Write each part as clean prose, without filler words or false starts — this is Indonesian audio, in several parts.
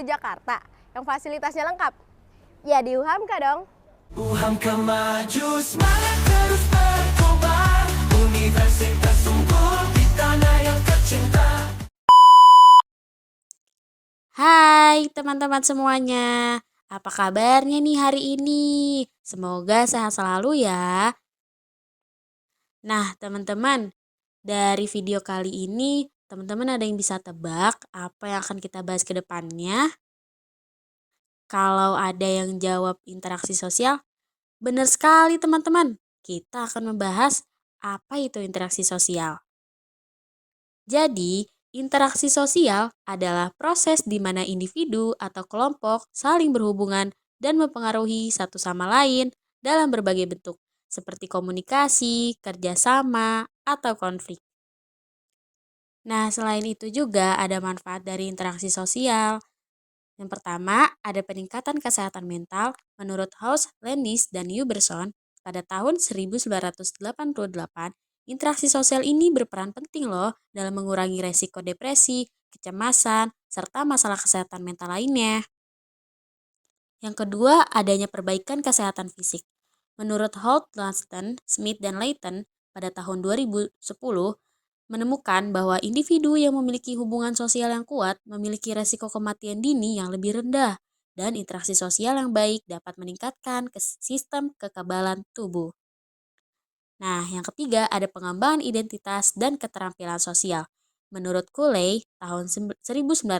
di Jakarta yang fasilitasnya lengkap? Ya di UHAMKA dong. UHAMKA maju, semangat terus berkobar. Universitas unggul di tanah yang tercinta. Hai teman-teman semuanya, apa kabarnya nih hari ini? Semoga sehat selalu ya. Nah teman-teman, dari video kali ini teman-teman ada yang bisa tebak apa yang akan kita bahas ke depannya? Kalau ada yang jawab interaksi sosial, benar sekali teman-teman. Kita akan membahas apa itu interaksi sosial. Jadi, interaksi sosial adalah proses di mana individu atau kelompok saling berhubungan dan mempengaruhi satu sama lain dalam berbagai bentuk, seperti komunikasi, kerjasama, atau konflik. Nah, selain itu juga ada manfaat dari interaksi sosial. Yang pertama, ada peningkatan kesehatan mental menurut House, Landis, dan Huberson pada tahun 1988. Interaksi sosial ini berperan penting loh dalam mengurangi resiko depresi, kecemasan, serta masalah kesehatan mental lainnya. Yang kedua, adanya perbaikan kesehatan fisik. Menurut Holt, Lanston, Smith, dan Layton pada tahun 2010, menemukan bahwa individu yang memiliki hubungan sosial yang kuat memiliki resiko kematian dini yang lebih rendah, dan interaksi sosial yang baik dapat meningkatkan sistem kekebalan tubuh. Nah, yang ketiga ada pengembangan identitas dan keterampilan sosial. Menurut Cooley, tahun 1902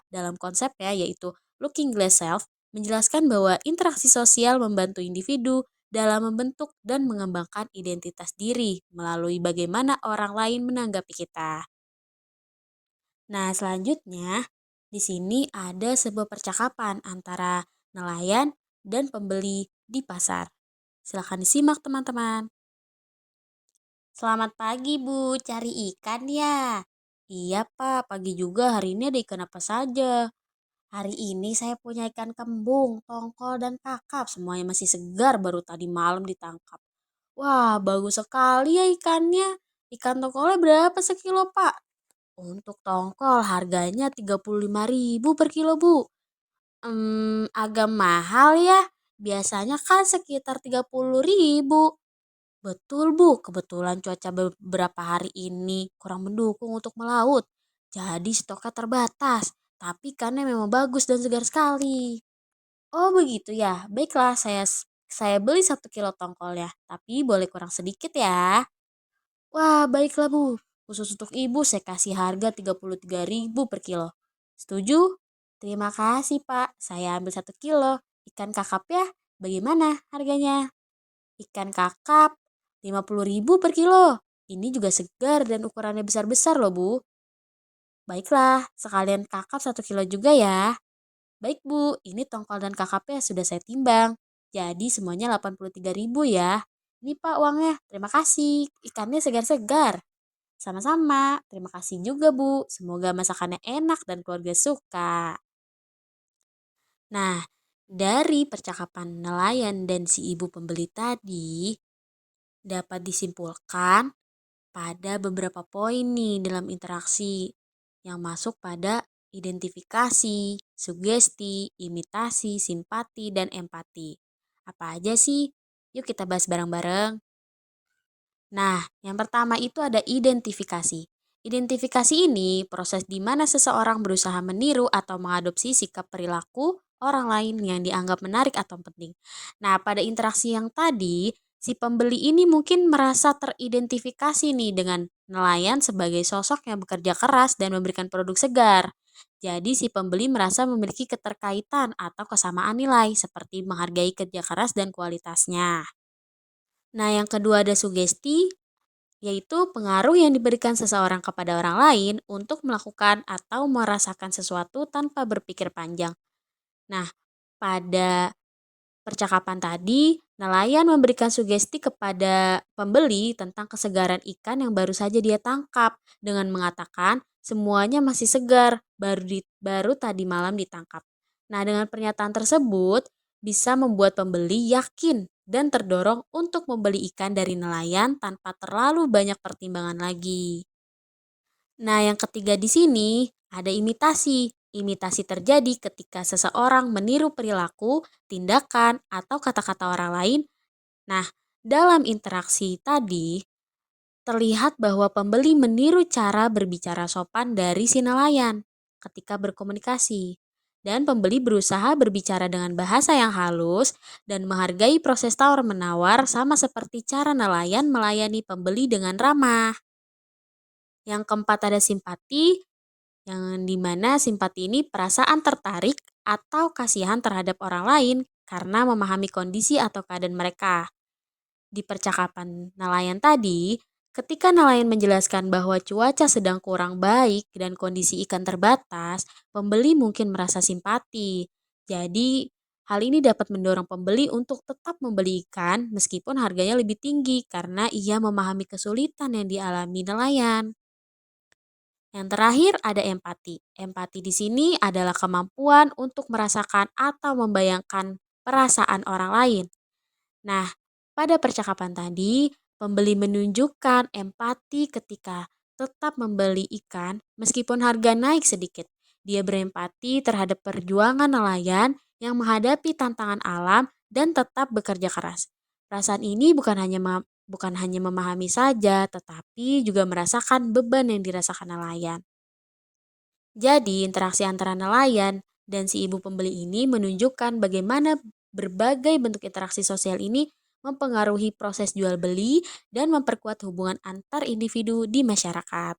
dalam konsepnya yaitu Looking Glass Self, menjelaskan bahwa interaksi sosial membantu individu dalam membentuk dan mengembangkan identitas diri melalui bagaimana orang lain menanggapi kita. Nah, selanjutnya di sini ada sebuah percakapan antara nelayan dan pembeli di pasar. Silakan disimak teman-teman. Selamat pagi Bu, cari ikan ya? Iya Pak, pagi juga, hari ini ada ikan apa saja? Hari ini saya punya ikan kembung, tongkol, dan kakap. Semuanya masih segar, baru tadi malam ditangkap. Wah, bagus sekali ya ikannya. Ikan tongkolnya berapa sekilo Pak? Untuk tongkol harganya 35.000 per kilo Bu. Agak mahal ya. Biasanya kan sekitar 30.000. Betul Bu, kebetulan cuaca beberapa hari ini kurang mendukung untuk melaut. Jadi stoknya terbatas, tapi ikannya memang bagus dan segar sekali. Oh begitu ya, baiklah saya beli 1 kilo tongkol ya, tapi boleh kurang sedikit ya. Wah baiklah Bu, khusus untuk Ibu saya kasih harga 33.000 per kilo. Setuju? Terima kasih Pak, saya ambil 1 kilo. Ikan kakap ya, bagaimana harganya? Ikan kakap 50.000 per kilo. Ini juga segar dan ukurannya besar-besar loh Bu. Baiklah, sekalian kakap 1 kilo juga ya. Baik Bu, ini tongkol dan kakapnya sudah saya timbang. Jadi semuanya 83.000 ya. Ini Pak uangnya, terima kasih. Ikannya segar-segar. Sama-sama, terima kasih juga Bu. Semoga masakannya enak dan keluarga suka. Nah, dari percakapan nelayan dan si ibu pembeli tadi, dapat disimpulkan pada beberapa poin nih dalam interaksi yang masuk pada identifikasi, sugesti, imitasi, simpati, dan empati. Apa aja sih? Yuk kita bahas bareng-bareng. Nah, yang pertama itu ada identifikasi. Identifikasi ini proses di mana seseorang berusaha meniru atau mengadopsi sikap perilaku orang lain yang dianggap menarik atau penting. Nah, pada interaksi yang tadi, si pembeli ini mungkin merasa teridentifikasi nih dengan nelayan sebagai sosok yang bekerja keras dan memberikan produk segar. Jadi si pembeli merasa memiliki keterkaitan atau kesamaan nilai seperti menghargai kerja keras dan kualitasnya. Nah, yang kedua ada sugesti, yaitu pengaruh yang diberikan seseorang kepada orang lain untuk melakukan atau merasakan sesuatu tanpa berpikir panjang. Nah, pada percakapan tadi, nelayan memberikan sugesti kepada pembeli tentang kesegaran ikan yang baru saja dia tangkap dengan mengatakan semuanya masih segar, baru tadi malam ditangkap. Nah, dengan pernyataan tersebut bisa membuat pembeli yakin dan terdorong untuk membeli ikan dari nelayan tanpa terlalu banyak pertimbangan lagi. Nah, yang ketiga di sini ada imitasi. Imitasi terjadi ketika seseorang meniru perilaku, tindakan, atau kata-kata orang lain. Nah, dalam interaksi tadi, terlihat bahwa pembeli meniru cara berbicara sopan dari si nelayan ketika berkomunikasi. Dan pembeli berusaha berbicara dengan bahasa yang halus dan menghargai proses tawar-menawar sama seperti cara nelayan melayani pembeli dengan ramah. Yang keempat ada simpati, yang dimana simpati ini perasaan tertarik atau kasihan terhadap orang lain karena memahami kondisi atau keadaan mereka. Di percakapan nelayan tadi, ketika nelayan menjelaskan bahwa cuaca sedang kurang baik dan kondisi ikan terbatas, pembeli mungkin merasa simpati. Jadi, hal ini dapat mendorong pembeli untuk tetap membeli ikan meskipun harganya lebih tinggi karena ia memahami kesulitan yang dialami nelayan. Yang terakhir ada empati. Empati di sini adalah kemampuan untuk merasakan atau membayangkan perasaan orang lain. Nah, pada percakapan tadi, pembeli menunjukkan empati ketika tetap membeli ikan meskipun harga naik sedikit. Dia berempati terhadap perjuangan nelayan yang menghadapi tantangan alam dan tetap bekerja keras. Perasaan ini bukan hanya memahami saja, tetapi juga merasakan beban yang dirasakan nelayan. Jadi, interaksi antara nelayan dan si ibu pembeli ini menunjukkan bagaimana berbagai bentuk interaksi sosial ini mempengaruhi proses jual beli dan memperkuat hubungan antar individu di masyarakat.